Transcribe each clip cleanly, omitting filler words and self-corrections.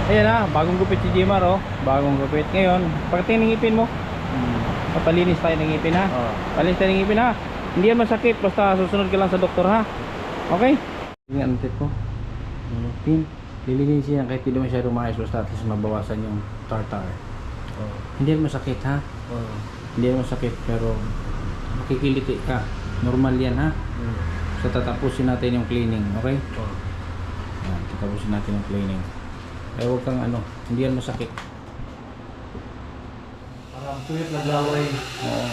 Ayan na, bagong gupit si Jimar, oh. Bagong gupit. Ngayon, pagdating ng ngipin mo, papalinis tayo ng ngipin, ha? Palinis tayo ng ngipin, ha? Hindi yan masakit, basta susunod ka lang sa doktor, ha? Okay? Tingnan ang tip ko. Pin, lilinisin yan kahit hindi masyadong maayos, basta at least mabawasan yung tartar. Hindi yan masakit, ha? Hindi yan masakit, pero makikiliti ka. Normal yan, ha? So tatapusin natin yung cleaning, okay? Yan, tatapusin natin yung cleaning. Kaya huwag kang hindi yan masakit. Parang tuyot naglaway. Oo.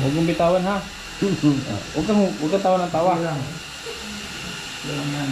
Huwag mong bitawan, ha? Huwag kang tawa ng tawa. Lang yan.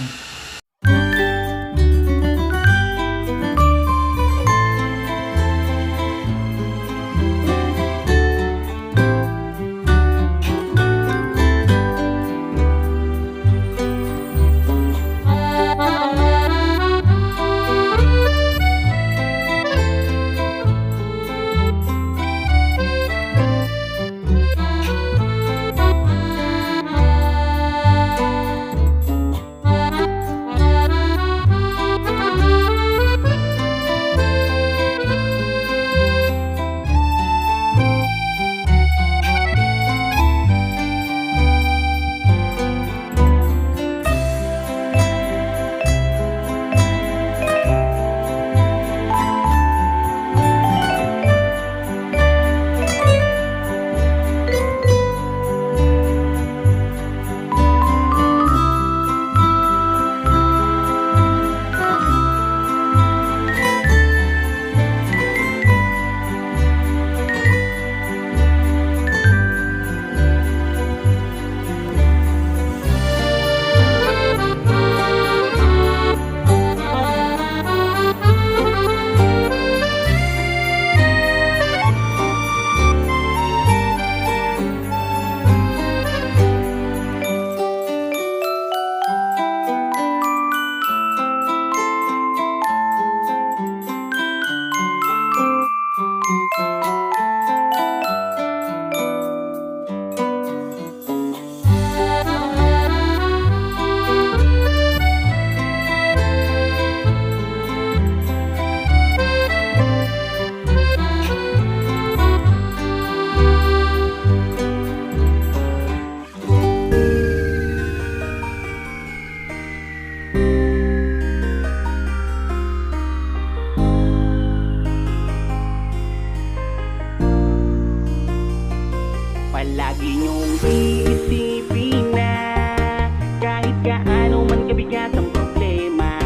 Palagi niyong iisipin na kahit gaano man kabigat ang problema,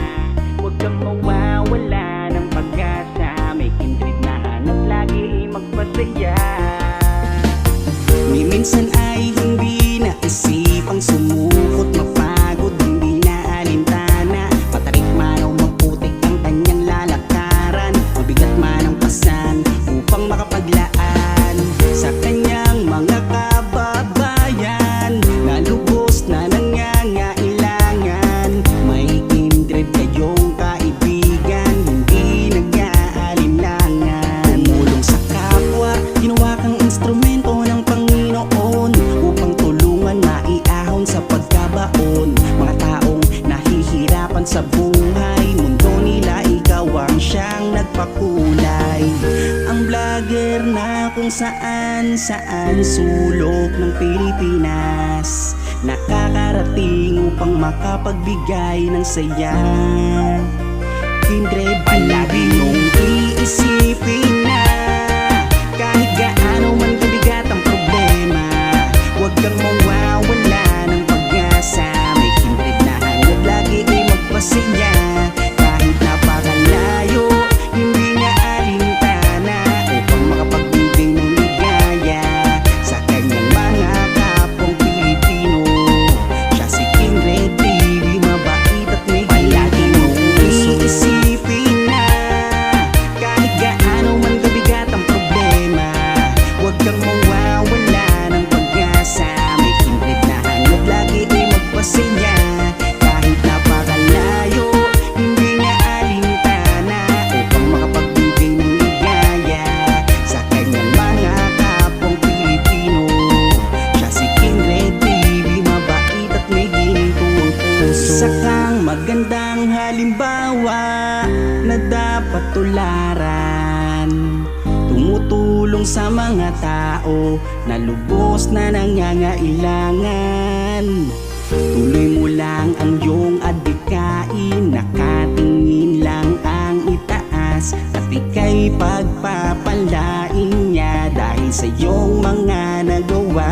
huwag kang mawawala ng pag-asa. May kindred na hanap lagi magpasaya. Ni minsan ay hindi naisipang sumukot, mapagod, hindi na alintana. Patarik man o magputik ang kanyang lalakaran, mabigat man ang pasan upang makapaglaan sa kanyang mga kababayan na lubos na nangangailangan. May kindred kayong kaibigan, hindi nag-aalinlangan. Tumulong sa kapwa, ginawa kang instrumento ng Panginoon upang tulungan maiahon sa pagkabaon. Mga taong nahihirapan sa buhay, mundo nila ikaw ang siyang nagpakulay. Ang vlogger na kung saan sulok ng Pilipinas nakakarating upang makapagbigay ng saya. Kindred, palagi mong iisipin na kahit gaano man kabigat ang problema, huwag kang mawawala ng pag-asa. May kindred na hanap lagi ay magpasaya. Kahit napakalayo, hindi niya alintana upang makapagbigay ng ligaya sa kanyang mga kapwang Pilipino. Siya si Kindred TV, mabait at may palagi mong na dapat tularan. Tumutulong sa mga tao na lubos na nangangailangan. Tuloy mo lang ang iyong adhikain, nakatingin lang ang itaas, at ika'y pagpapalain niya dahil sa iyong mga nagawa.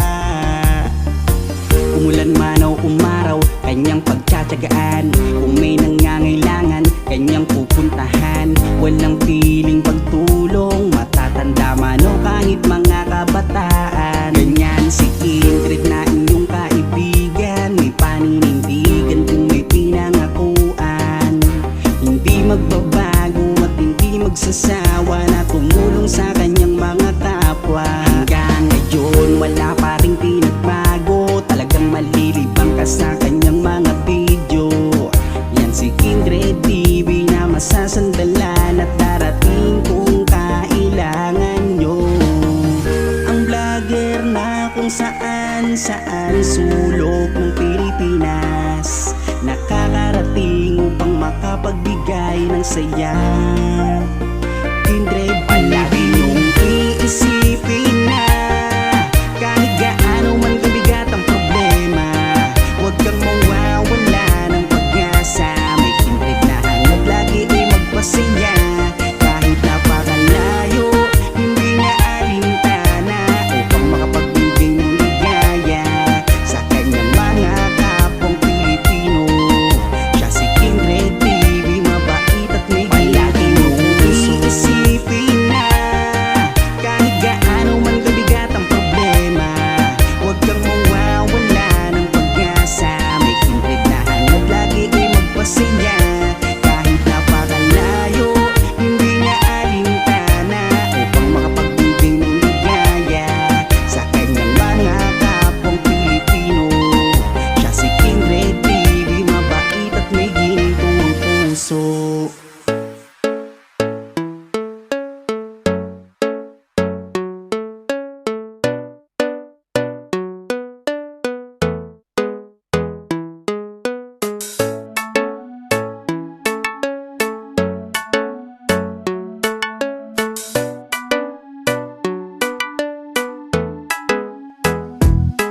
Umulan man o umaraw, kanyang pagtsatsagaan. Kung may nangangailangan, kanyang pupuntahan. Walang piling pagtulong, matatanda man o kahit mga kabataan. Ganyan si Kindred na inyong kaibigan, may paninindigan kung may pinangakuan. Hindi magbabago at hindi magsasawa na tumulong sa kanyang mga kapwa. Hanggang ngayon wala pa rin pinagbago, talagang malilibang ka sa kanyang mga video. Yan si Kindred TV na masasandalan at darating kung kailangan nyo. Ang vlogger na kung saan sulok ng Pilipinas, nakakarating upang makapagbigay ng saya. Kindred palagi niyong iisipin na kahit gaano man kabigat ang problema, huwag kang mawawala ng pag-asa. May Kindred na hanap lagi ay magpasaya. Kahit napakalayo, hindi na alintana upang makapagbigay ng ligaya sa kanyang mga kapwang Pilipino. Siya si Kindred TV, mabait at may palagi mong iisipin na kahit gaano man kabigat ang problema, huwag kang mawawala ng pag-asa. May Kindred na hanap lagi ay magpasaya. Kahit napakalayo, hindi niya alintana upang makapagbigay ng ligaya sa kanyang mga kapwang Pilipino. Siya si Kindred TV, mabait at may ginitong puso.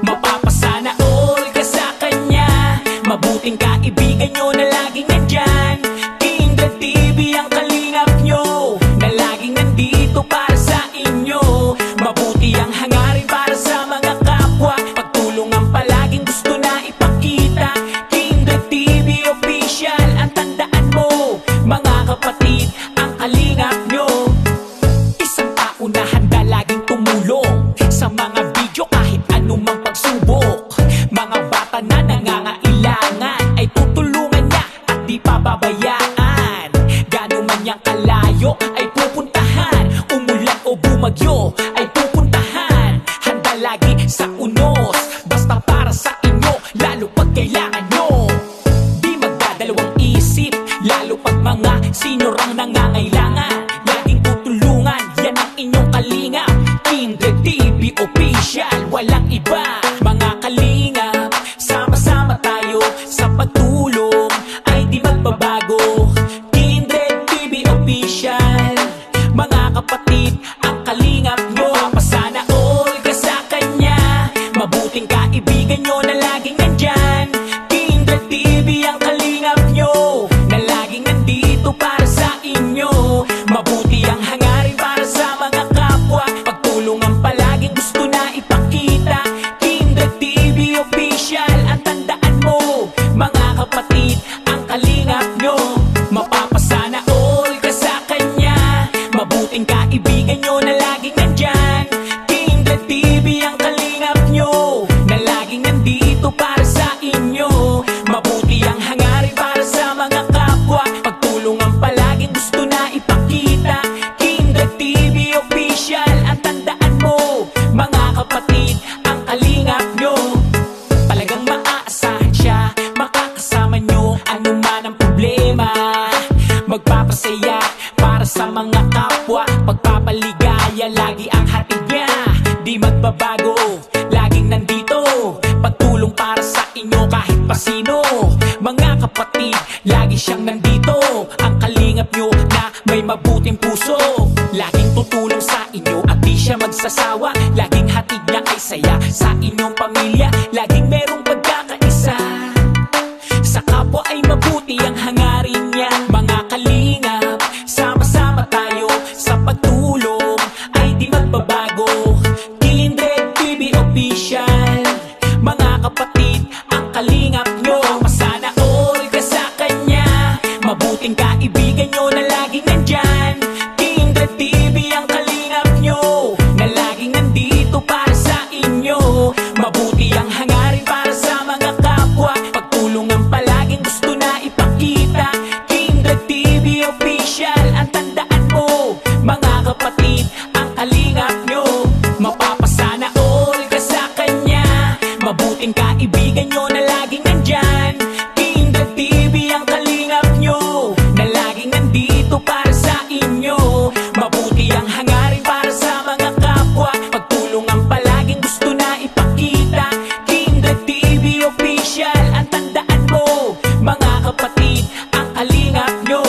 Mapapasana all ka sa kanya, mabuting kaibigan nyo na laging nandyan. Kindred TV ang kalingap nyo, na laging nandito para sa inyo. Mabuti ang hangarin para sa mga kapwa, pagtulong ang palaging gusto na ipakita. Kindred TV official, ang tandaan mo, mga kapatid, ang kalingap nyo. Isang tao na handa laging tumulong sa mga video kahit anumang pagsubok. Mga bata na nangangailangan ay tutulungan niya at di pababayaan. Gano man niyang kalayo ay pupuntahan, umulan o bumagyo ay pupuntahan. Handa lagi sa unos, basta para sa inyo, lalo pag kailangan nyo. Di magdadalawang isip, lalo pag mga senior ang nangangailangan. Laging tutulungan, yan ang inyong kalingap. Kindred TV official, walang iba. Mga kalingap, sama-sama tayo sa pagtulong, ay di magbabago. Kindred TV official, mga kapatid, ang kalingap nyo. Mapasana all ka sa kanya, mabuting kaibigan nyo na laging nandyan. Kindred TV ang kalingap nyo, na laging nandito para sa inyo. Mabuti ang hangarin para sa mga kapwa, pagtulong ang palaging gusto na ipakita. Kindred TV official, ang tandaan mo, mga kapatid, ang kalingap nyo. Mapapasana all ka sa kanya, mabuting kaibigan nyo na laging nandyan. Kindred TV ang kalingap nyo, na laging nandito para sa inyo. Mabuti ang hangarin para sa mga kapwa, pagtulong ang palaging gusto na ipakita. Kindred TV official, ang tandaan mo, mga kapatid, ang kalingap nyo. Talagang maaasahan siya, makakasama nyo anuman ang problema. Magpapasaya para sa mga kapwa, pagpapaligaya lagi ang hatid niya. Di magbabago, laging nandito, pagtulong para sa inyo kahit pa sino. Mga kapatid, lagi siyang nandito. Ang kalingap nyo na may mabuting puso, laging tutulong sa inyo at di siya magsasawa. Laging hatid niya ay saya sa inyong pamilya, laging merong pagkakaisa. Sa kapwa ay mabuti ang hangarin niya. Mga kalingap, sama-sama tayo sa pagtulong ay di magbabago. Kindred TV Official, mga kapatid, ang kalingap nyo. Masana all ka sa kanya, mabuting kaibigan nyo na laging nandyan. Kindred TV ang kalingap nyo, na laging nandito para sa inyo. Mabuti ang hangarin para sa mga kapwa, pagtulong ang palaging gusto na ipakita. Kindred TV Official, ang tandaan mo, mga kapatid, ang kalingap nyo. Mapapasana all ka sa kanya, mabuting kaibigan nyo na laging nandyan. Kindred TV ang kalingap nyo, na laging nandito para sa inyo. Mabuti ang hangarin para sa mga kapwa, pagtulong ang palaging gusto na ipakita. Kindred TV Official, ang tandaan mo, mga kapatid, ang kalingap nyo.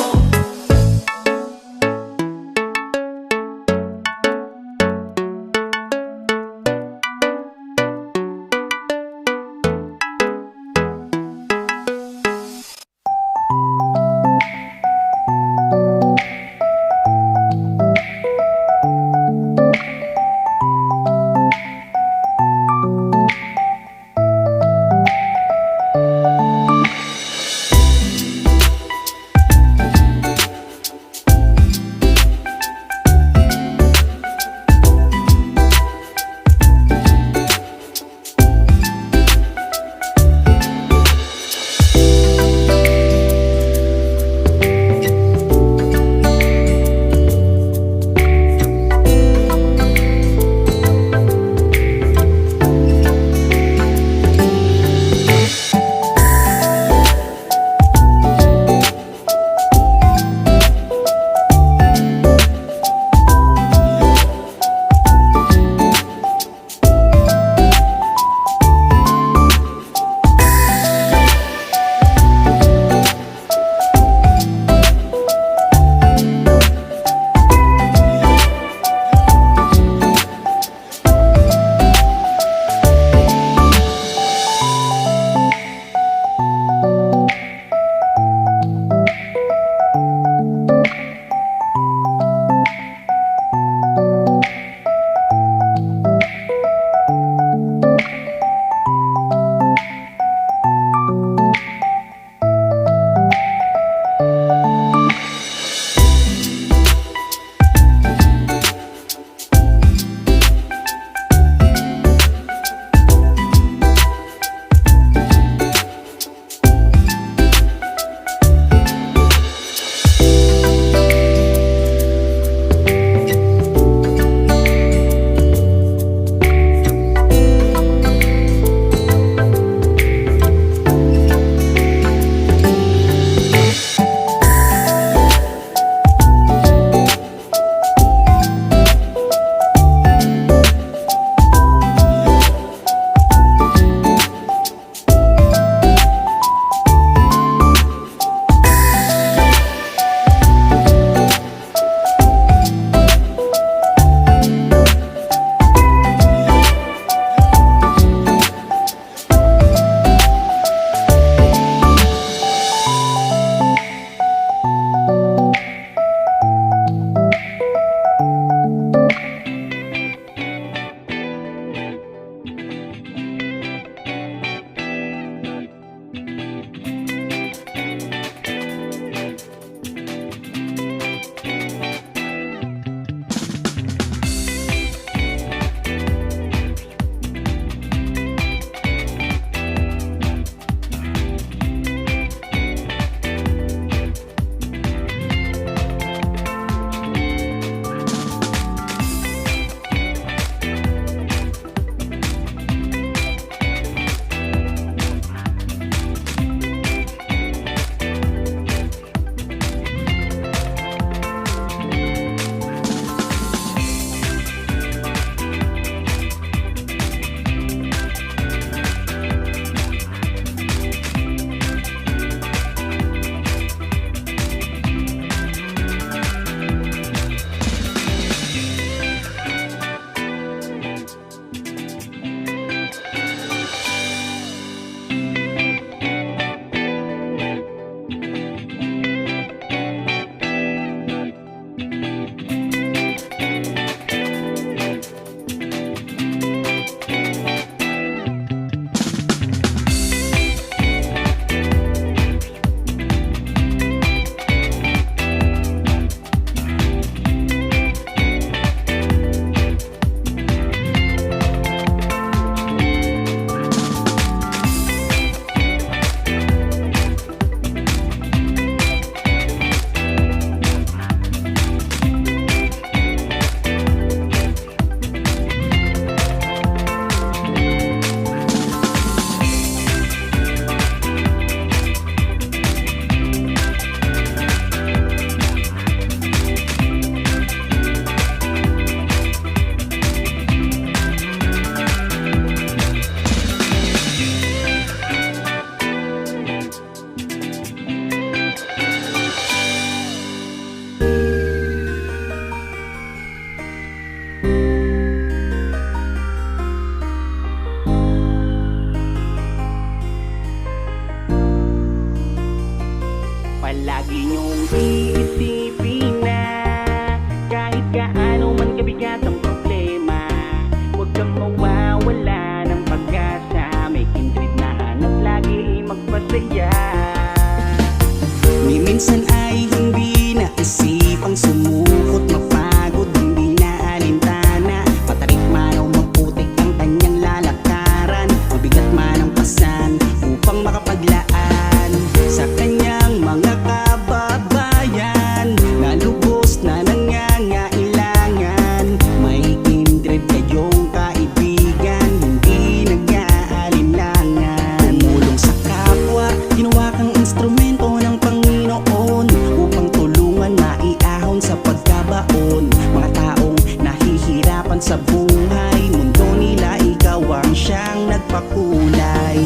tulungan, maiahon sa pagkabaon. Mga taong nahihirapan sa buhay, mundo nila ikaw ang siyang nagpakulay.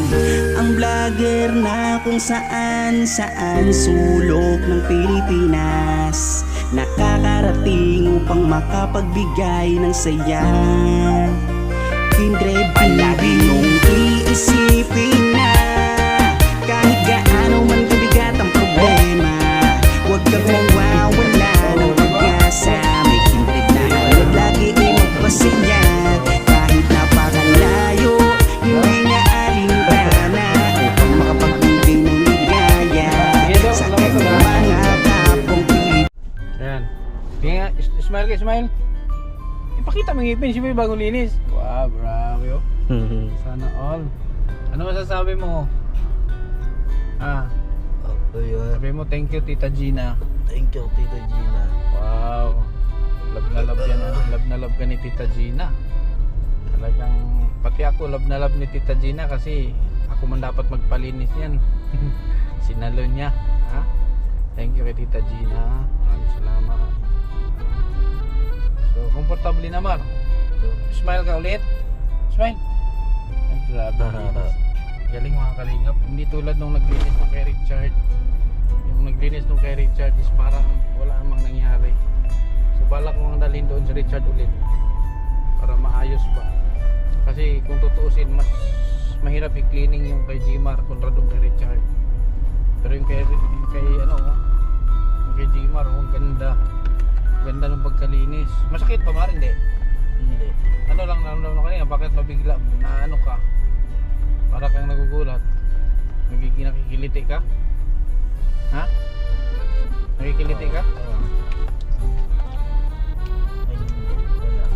Ang vlogger na kung saan sulok ng Pilipinas, nakakarating upang makapagbigay ng saya. Kindred palagi mong iisipin na kahit gaano man kabigat ang problema, huwag kang mawawala ng pag-asa. May kindred na hanap lagi magpasaya, kahit napakalayo, hindi niya alintana upang makapagbigay ng ligaya sa kanyang mga kapong Pilipino. Ayan. Sige nga, smile ka, smile. Ipakita mo ngipin, siya may bagong linis. Wow, bravo yo. Sana all. Ano masasabi mo? Sabi mo, thank you Tita Gina. Thank you, Tita Gina. Wow. Love na love yan. Love na love ka ni Tita Gina. Talagang, pati ako love na love ni Tita Gina kasi ako man dapat magpalinis yan. Sinalo niya. Ha? Thank you kay Tita Gina. Maraming salamat. So, komportable naman. Smile ka ulit. Smile. Ay, grabe. linis. Galing mga kalingap. Hindi tulad nung naglinis nung kay Richard. Yung naglinis nung kay Richard is parang wala namang nangyari. So, balak mo ang dalhin doon si Richard ulit para maayos pa. Kasi kung tutuusin, mas mahirap i-cleaning yung kay Gmar kontra doon kay Richard. Pero yung kay Gmar, ang ganda. Ganda ng pagkalinis. Masakit pa ba? Hindi. Hindi. Ano lang naramdaman ko kanina, bakit mabigla na ano ka? Para kang nagugulat. Nakikiliti ka? Ha? Nakikiliti ka? Ay, wala.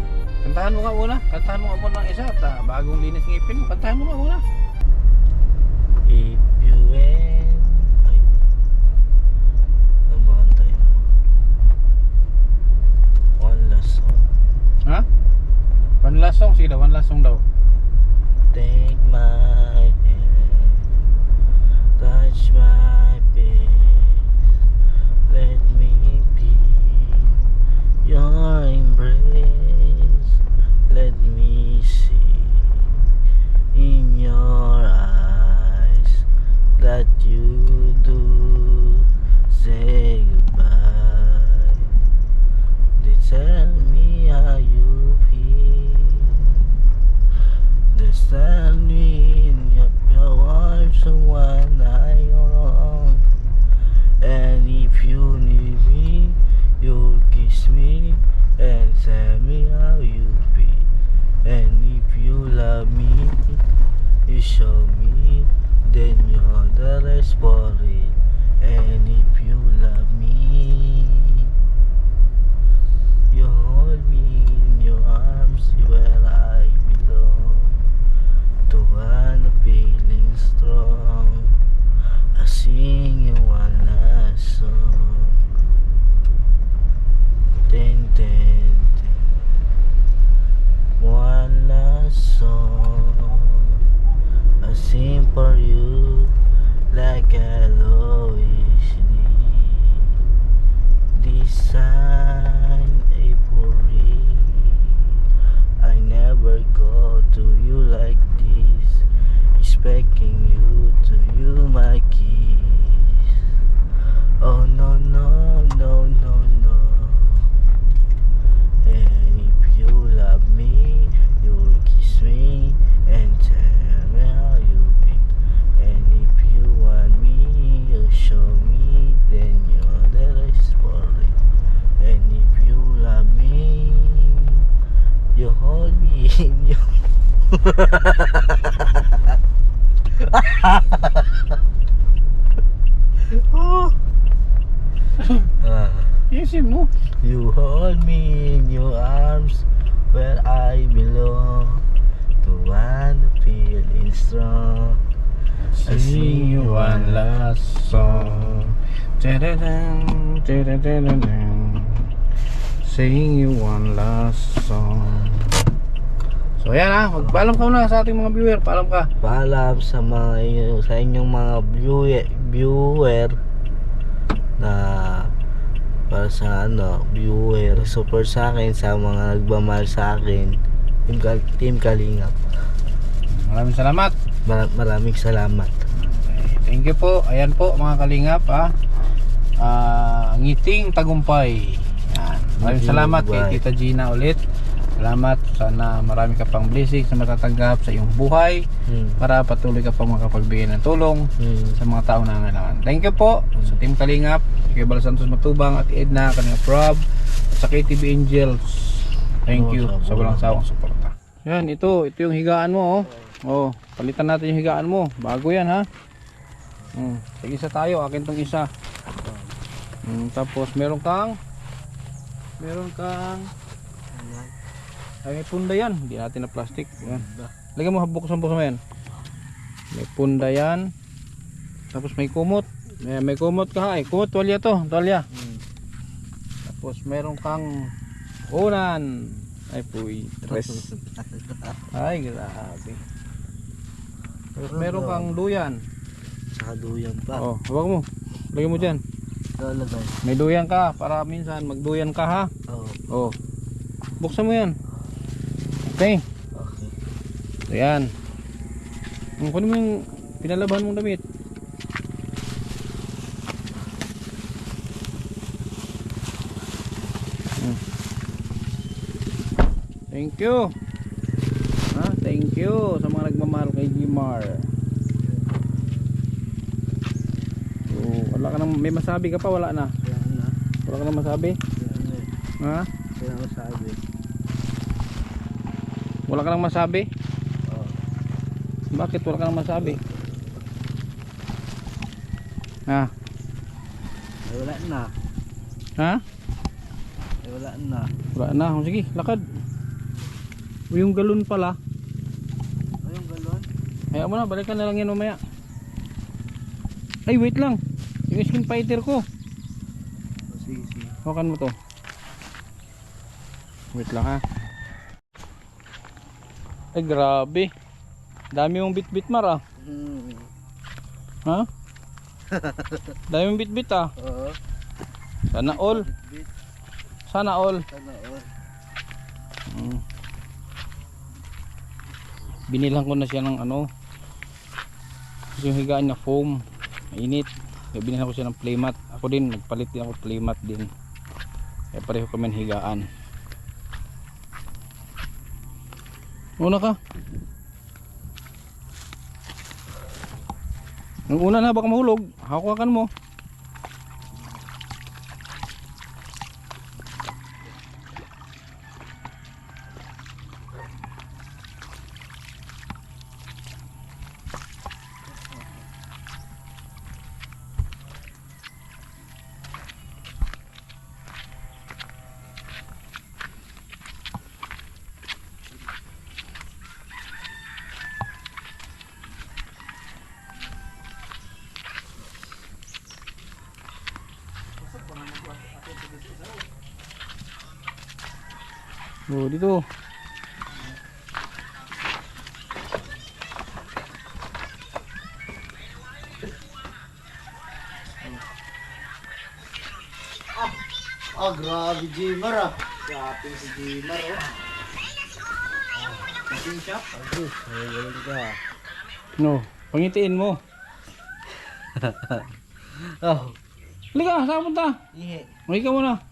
Kantahan mo nga muna. Kantahan mo nga muna ng isa. Bagong linis ngipin mo. Kantahan mo nga muna. If you win. Ay. Ano ba kantahin mo? One last song. Ha? One last song. Sige daw. One last song daw. Take my hand, touch my face, let me be your embrace, let me see in your eyes that you do say goodbye. They tell me how you feel. They stand me in your arms, someone I own. And if you need me, you'll kiss me and tell me how you feel. And if you love me, you show me, then you're the rest for it. And if you love me, you hold me in your arms where I belong. To one feeling strong, I sing you one last song. Ten, ten, ten. One last song, I sing for you like I'll always need. Design April, I never go to you like this, expecting you to you my kiss. Oh no no no no no. And if you love me, you'll kiss me and tell me how you feel. And if you want me, you'll show me, then you're the rest for it. And if you love me, you hold me in your Isin mo. You hold me in your arms where I belong. To one feeling strong, I sing you one last song. Tadadang, tadadadadang. Sing you one last song. So ayan ha, magpaalam ka muna sa ating mga viewer. Paalam ka. Paalam sa mga sa inyong mga viewer na para para sa viewer, support sa akin, sa mga nagmamahal sa akin, Team Kalingap. Maraming salamat. Maraming salamat. Thank you po. Ayan po mga kalingap ngiting tagumpay. Yan. Maraming Ngiting salamat kay tagumpay. Tita Gina ulit. Salamat. Sana marami ka pang blessings na matatanggap sa iyong buhay para patuloy ka pang makapagbigay ng tulong sa mga tao na nangangailangan. Thank you po sa Team Kalingap, kay Bal Santos Matubang at Edna, Kalingap Rob, at sa KTV Angels. Thank you sa walang sawang suporta. Yan, ito yung higaan mo. Oh, palitan natin yung higaan mo. Bago yan ha. Isa tayo, akin tong isa. Tapos meron kang ay may punda yan, hindi natin na plastic. Yan. Lagyan mo, buksan mo yan. May punda yan. Tapos may kumot. May kumot ka ha. Kumot, tuwalya to, tuwalya. Tapos meron kang unan. Ay puy, tres. Ay grabe. Tapos meron kang duyan. Saka duyan pa. Oh, hawak mo. Lagyan mo dyan. Lalagay. May duyan ka para minsan magduyan ka ha. Oh. Buksan mo yan. Okay. Okay. So yan. Kunin mo yung pinalabahan mong damit. Thank you. Thank you sa mga nagmamahal kay Gmar. So, wala ka nang may masabi ka pa, wala na. Wala ka nang masabi? Ha? Wala ka nang masabi? Bakit wala ka nang masabi? Ha? Ay, wala na. Ha? Ay, wala na. Wala na. O, sige, lakad. O, yung galon pala. Ay, yung galon? Kaya mo na, balikan na lang yan mamaya. Ay, wait lang. Yung skin fighter ko. Sige. Hawakan mo to. Wait lang ha. Ay, grabe. Dami mong bit-bit mar Ha? Dami mong bit-bit Oo. Sana all. Sana all. Binilhan ko na siya ng yung higaan niya foam. Mainit. Kaya binilhan ko siya ng playmat. Ako din, nagpalit din ako playmat din. Kaya pareho kami ng higaan. Una ka. Ang una na, baka mahulog. Hawakan mo. Oh, dito. Grabe Gmar Shopping si Gmar Shopping shop? Ayun ka. No, pangitiin mo. Oh. Halika, saan ka punta? Ihe. May ka muna.